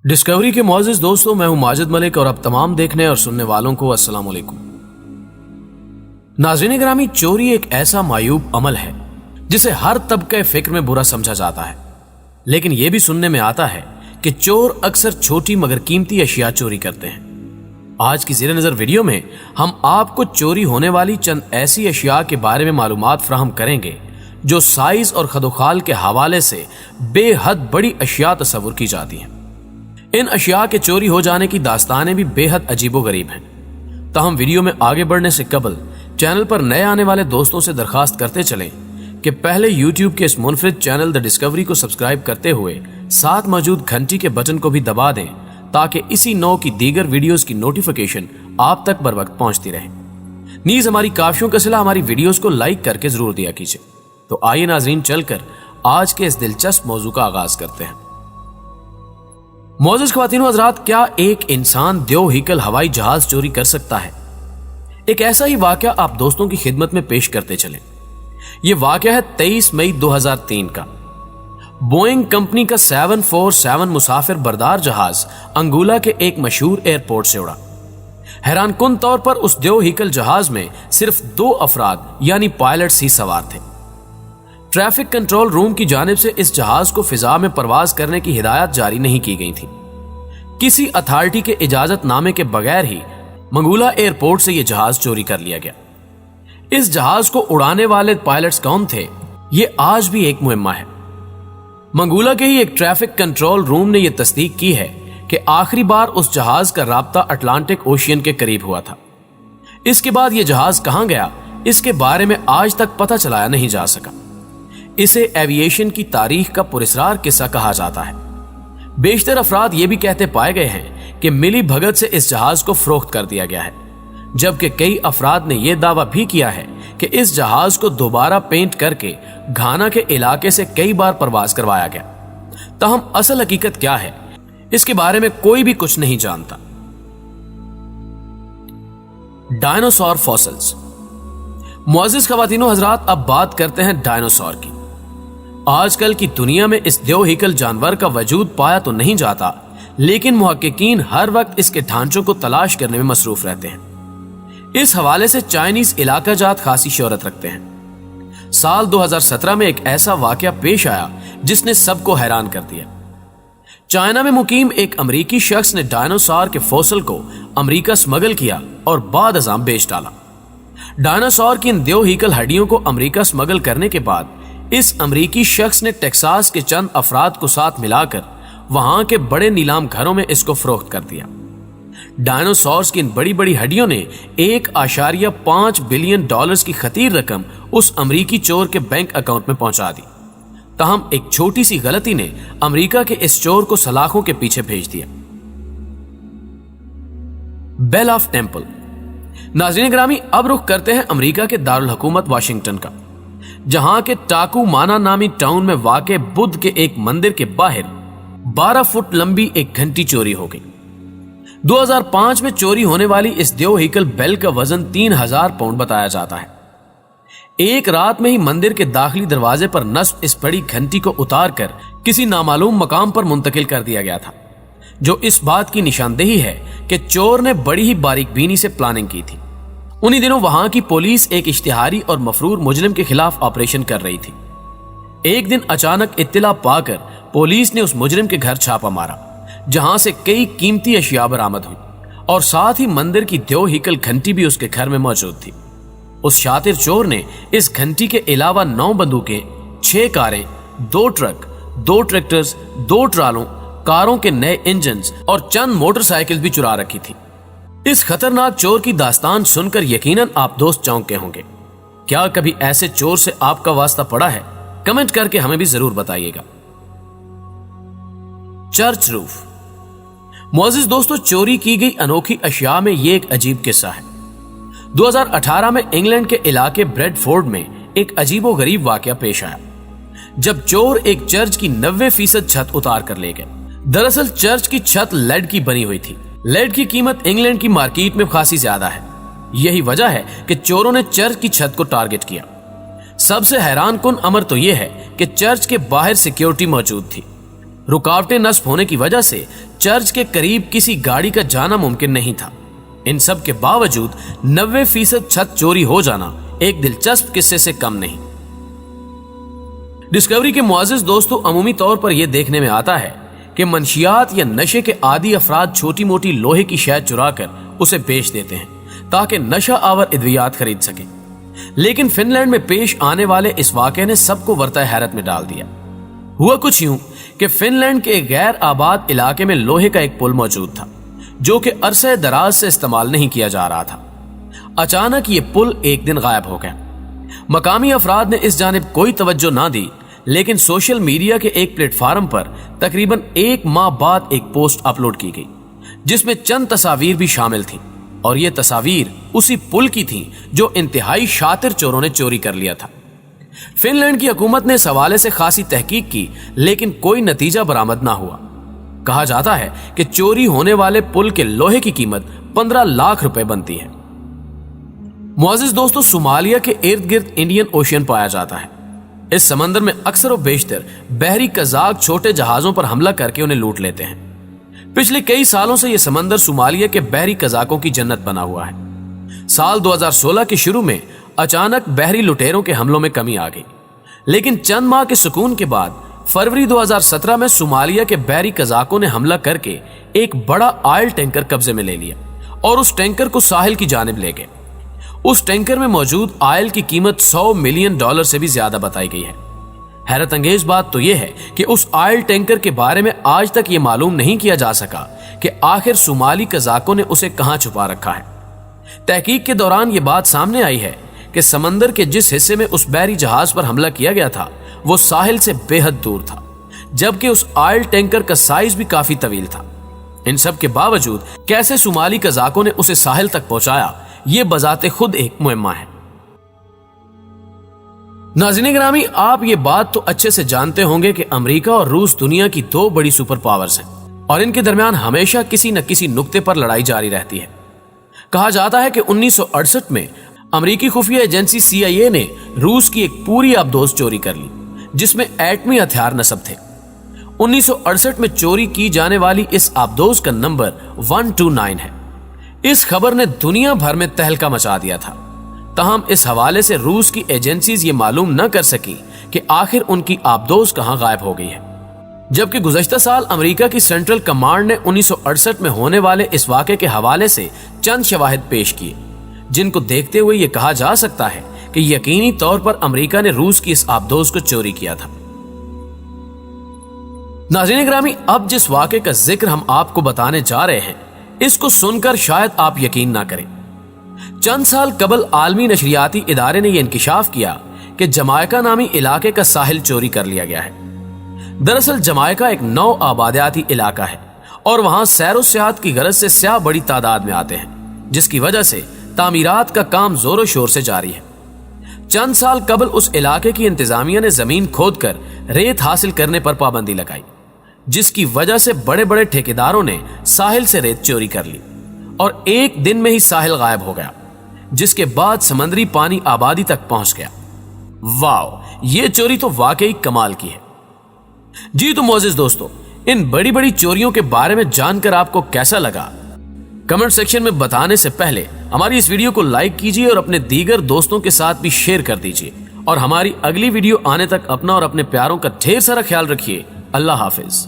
Discovery के मुअज़्ज़िज़ दोस्तों, मैं हूं माजिद मलिक और अब तमाम देखने और सुनने वालों को अस्सलाम वालेकुम। नाज़रीन गिरामी, चोरी एक ऐसा मायूब अमल है जिसे हर तबके फिक्र में बुरा समझा जाता है, लेकिन यह भी सुनने में आता है कि चोर अक्सर छोटी मगर कीमती अशिया चोरी करते हैं। आज की ज़ेरे नज़र वीडियो में हम आपको चोरी होने वाली चंद ऐसी अशिया के बारे में मालूमात फराहम करेंगे जो साइज और खदोखाल के हवाले से बेहद बड़ी अशिया तस्वुर की जाती हैं। इन अशिया के चोरी हो जाने की दास्तानें भी बेहद अजीबोगरीब हैं। ताहम वीडियो में आगे बढ़ने से कबल चैनल पर नए आने वाले दोस्तों से दरखास्त करते चलें कि पहले यूट्यूब के इस मुनफरिद चैनल द डिस्कवरी को सब्सक्राइब करते हुए साथ मौजूद घंटी के बटन को भी दबा दें ताकि इसी नौ की दीगर वीडियोस की नोटिफिकेशन आप तक बर वक्त पहुंचती रहे। नीज हमारी काफियों का सिला हमारी वीडियोस को लाइक करके जरूर दिया कीजिए। तो आइए नाजरीन, चलकर आज के इस दिलचस्प मौजू का आगाज करते हैं। मुअज़्ज़िज़ ख्वातीन व हज़रात, क्या एक इंसान दो हीकल हवाई जहाज चोरी कर सकता है? एक ऐसा ही वाकया आप दोस्तों की खिदमत में पेश करते चले। यह वाकया है 23 मई 2003 का। बोइंग कंपनी का 747 मुसाफिर बरदार जहाज अंगोला के एक मशहूर एयरपोर्ट से उड़ा। हैरानकुन तौर पर उस दो हीकल जहाज में सिर्फ 2 अफराद यानी पायलट्स ही सवार थे। ट्रैफिक कंट्रोल रूम की जानिब से इस जहाज को फिजा में परवाज करने की हिदायत जारी नहीं की गई थी। किसी अथॉरिटी के इजाजत नामे के बगैर ही मंगोला एयरपोर्ट से यह जहाज चोरी कर लिया गया। इस जहाज को उड़ाने वाले पायलट्स कौन थे, यह आज भी एक मुअम्मा है। मंगोला के ही एक ट्रैफिक कंट्रोल रूम ने यह तस्दीक की है कि आखिरी बार उस जहाज का राब्ता अटलांटिक ओशियन के करीब हुआ था। इसके बाद यह जहाज कहां गया, इसके बारे में आज तक पता चलाया नहीं जा सका। इसे एविएशन की तारीख का पुरस्कार किस्सा कहा जाता है। बेशतर अफराद ये भी कहते पाए गए हैं कि मिली भगत से इस जहाज को फरोख्त कर दिया गया है, जबकि कई अफराद ने यह दावा भी किया है कि इस जहाज को दोबारा पेंट करके घाना के इलाके से कई बार परवाज करवाया गया। ताहम असल हकीकत क्या है, इसके बारे में कोई भी कुछ नहीं जानता। Dinosaur fossils. मुअज़्ज़िज़ ख्वातीनो हज़रात, अब बात करते हैं डायनासोर की। आजकल की दुनिया में इस दो हीकल जानवर का वजूद पाया तो नहीं जाता, लेकिन मुहक्किकीन हर वक्त इसके ढांचों को तलाश करने में मसरूफ रहते हैं। इस हवाले से चाइनीज इलाका जात खासी शोहरत रखते हैं। साल 2017 में एक ऐसा वाकया पेश आया जिसने सबको हैरान कर दिया। चाइना में मुकीम एक अमरीकी शख्स ने डायनासोर के फॉसिल को अमरीका स्मगल किया और बाद अज़ाम बेच डाला। डायनासोर की इन दो हीकल हड्डियों को अमरीका स्मगल करने के बाद इस अमरीकी शख्स ने टेक्सास के चंद अफराद को साथ मिलाकर वहां के बड़े नीलाम घरों में इसको फरोख्त कर दिया। डायनासोर्स की इन बड़ी बड़ी हड्डियों ने 1.5 बिलियन डॉलर्स की खतीर रकम उस अमरीकी चोर के बैंक अकाउंट में पहुंचा दी। ताहम एक छोटी सी गलती ने अमरीका के इस चोर को सलाखों के पीछे भेज दिया। Bell of temple. नाज़रीन गिरामी, अब रुख करते हैं अमरीका के दारुल हुकूमत वाशिंगटन का, जहां के टाकू माना नामी टाउन में वाक़े बुद्ध के एक मंदिर के बाहर 12 फुट लंबी एक घंटी चोरी हो गई। 2005 में चोरी होने वाली इस दो हीकल बेल का वजन 3000 पाउंड बताया जाता है। एक रात में ही मंदिर के दाखिली दरवाजे पर नस्ब इस बड़ी घंटी को उतार कर किसी नामालूम मकाम पर मुंतकिल कर दिया गया था, जो इस बात की निशानदेही है कि चोर ने बड़ी ही बारीकबीनी से प्लानिंग की थी। उन्हीं दिनों वहां की पुलिस एक इश्तिहारी और मफरूर मुजरिम के खिलाफ ऑपरेशन कर रही थी। एक दिन अचानक इत्तिला पाकर पुलिस ने उस मुजरिम के घर छापा मारा, जहां से कई कीमती अशिया बरामद हुई और साथ ही मंदिर की दो हीकल घंटी भी उसके घर में मौजूद थी। उस शातिर चोर ने इस घंटी के अलावा 9 बंदूकें, 6 कारें, 2 ट्रक, 2 ट्रैक्टर्स, 2 ट्रालों, कारों के नए इंजन और चंद मोटरसाइकिल भी चुरा रखी थी। इस खतरनाक चोर की दास्तान सुनकर यकीनन आप दोस्त चौंके होंगे। क्या कभी ऐसे चोर से आपका वास्ता पड़ा है? कमेंट करके हमें भी जरूर बताइएगा। Church roof. मुअज़्ज़िज़ दोस्तों, चोरी की गई अनोखी अशिया में यह एक अजीब किस्सा है। 2018 में इंग्लैंड के इलाके ब्रेडफोर्ड में एक अजीबो गरीब वाकया पेश आया, जब चोर एक चर्च की 90% छत उतार कर ले गए। दरअसल चर्च की छत लेड की बनी हुई थी। लेड की कीमत इंग्लैंड की मार्केट में खासी ज्यादा है। यही वजह है कि चोरों ने चर्च की छत को टारगेट किया। सबसे हैरान कुन अमर तो यह है कि चर्च के बाहर सिक्योरिटी मौजूद थी। रुकावटें नस्ब होने की वजह से चर्च के करीब किसी गाड़ी का जाना मुमकिन नहीं था। इन सब के बावजूद 90% छत चोरी हो जाना एक दिलचस्प किस्से से कम नहीं। डिस्कवरी के मुआजिज दोस्तों, अमूमी तौर पर यह देखने में आता है कि मंशियात या नशे के आदी अफराद छोटी मोटी लोहे की शय चुराकर उसे बेच देते हैं ताकि नशा आवर अद्वियात खरीद सके। लेकिन फिनलैंड में पेश आने वाले इस वाकये ने सबको वर्ता हैरत में डाल दिया। हुआ कुछ यूं कि फिनलैंड के एक गैर आबाद इलाके में लोहे का एक पुल मौजूद था जो कि अरसे दराज से इस्तेमाल नहीं किया जा रहा था। अचानक ये पुल एक दिन गायब हो गया। मकामी अफराद ने इस जानिब कोई तवज्जो ना दी, लेकिन सोशल मीडिया के एक प्लेटफार्म पर तकरीबन 1 माह बाद एक पोस्ट अपलोड की गई जिसमें चंद तस्वीर भी शामिल थी, और ये तस्वीर उसी पुल की थी जो इंतहाई शातिर चोरों ने चोरी कर लिया था। फिनलैंड की हुकूमत ने इस हवाले से खासी तहकीक की, लेकिन कोई नतीजा बरामद ना हुआ। कहा जाता है कि चोरी होने वाले पुल के लोहे की कीमत 15 लाख रुपए बनती है। मुआजिज दोस्तों, सोमालिया के इर्द गिर्द इंडियन ओशियन पाया जाता है। इस समंदर में अक्सर व बेशतर बहरी कजाक छोटे जहाजों पर हमला करके उन्हें लूट लेते हैं। पिछले कई सालों से यह समंदर सोमालिया के बहरी कजाकों की जन्नत बना हुआ है। साल 2016 के शुरू में अचानक बहरी लुटेरों के हमलों में कमी आ गई, लेकिन चंद माह के सुकून के बाद फरवरी 2017 में सोमालिया के बहरी कजाकों ने हमला करके एक बड़ा ऑयल टैंकर कब्जे में ले लिया और उस टैंकर को साहिल की जानिब ले गए। उस टैंकर में मौजूद ऑयल की कीमत $100 मिलियन से भी ज्यादा बताई गई है। हैरत अंगेज बात तो यह है कि उस ऑयल टैंकर के बारे में आज तक ये मालूम नहीं किया जा सका कि आखिर सोमाली कजाकों ने उसे कहां छुपा रखा है। तहकीक के दौरान ये बात सामने आई है कि समंदर के जिस हिस्से में उस बहरी जहाज पर हमला किया गया था वो साहिल से बेहद दूर था, जबकि उस ऑयल टैंकर का साइज भी काफी तवील था। इन सब के बावजूद कैसे सोमाली कजाकों ने उसे साहिल तक पहुंचाया, ये बजाते खुद एक मुअम्मा है। नाज़रीन गिरामी, आप ये बात तो अच्छे से जानते होंगे कि अमेरिका और रूस दुनिया की 2 बड़ी सुपर पावर्स हैं और इनके दरमियान हमेशा किसी न किसी नुक्ते पर लड़ाई जारी रहती है। कहा जाता है कि 1968 में अमेरिकी खुफिया एजेंसी CIA ने रूस की एक पूरी आबदोज चोरी कर ली जिसमें एटमी हथियार नस्ब थे। 1968 में चोरी की जाने वाली इस आबदोज का नंबर 129 है। इस खबर ने दुनिया भर में तहलका मचा दिया था। तहम इस हवाले से रूस की एजेंसीज ये मालूम न कर सकी कि आखिर उनकी आबदोज कहां गायब हो गई है, जबकि गुज़श्ता साल अमेरिका की सेंट्रल कमांड ने 1968 में होने वाले इस वाक़े के हवाले से चंद शवाहिद पेश किए जिनको देखते हुए ये कहा जा सकता है कि यकीनी तौर पर अमेरिका ने रूस की इस आबदोज को चोरी किया था। नाज़रीन गिरामी, अब जिस वाक़े का जिक्र हम आपको बताने जा रहे हैं इसको सुनकर शायद आप यकीन ना करें। चंद साल कबल आलमी नशरियाती इदारे ने यह इंकिशाफ किया कि जमाइका नामी इलाके का साहिल चोरी कर लिया गया है। दरअसल जमाइका एक नौ आबादियाती इलाका है और वहां सैर और सियाहत की गरज से स्याह बड़ी तादाद में आते हैं, जिसकी वजह से तामीरात का काम जोरों शोर से जारी है। चंद साल कबल उस इलाके की इंतजामिया ने जमीन खोदकर रेत हासिल करने पर पाबंदी लगाई, जिसकी वजह से बड़े बड़े ठेकेदारों ने साहिल से रेत चोरी कर ली और एक दिन में ही साहिल गायब हो गया, जिसके बाद समंदरी पानी आबादी तक पहुंच गया। वाह, ये चोरी तो वाकई कमाल की है। जी तो मोअज़्ज़िज़ दोस्तों, इन बड़ी बड़ी चोरियों के बारे में जानकर आपको कैसा लगा, कमेंट सेक्शन में बताने से पहले हमारी इस वीडियो को लाइक कीजिए और अपने दीगर दोस्तों के साथ भी शेयर कर दीजिए। और हमारी अगली वीडियो आने तक अपना और अपने प्यारों का ढेर सारा ख्याल रखिए। अल्लाह हाफिज।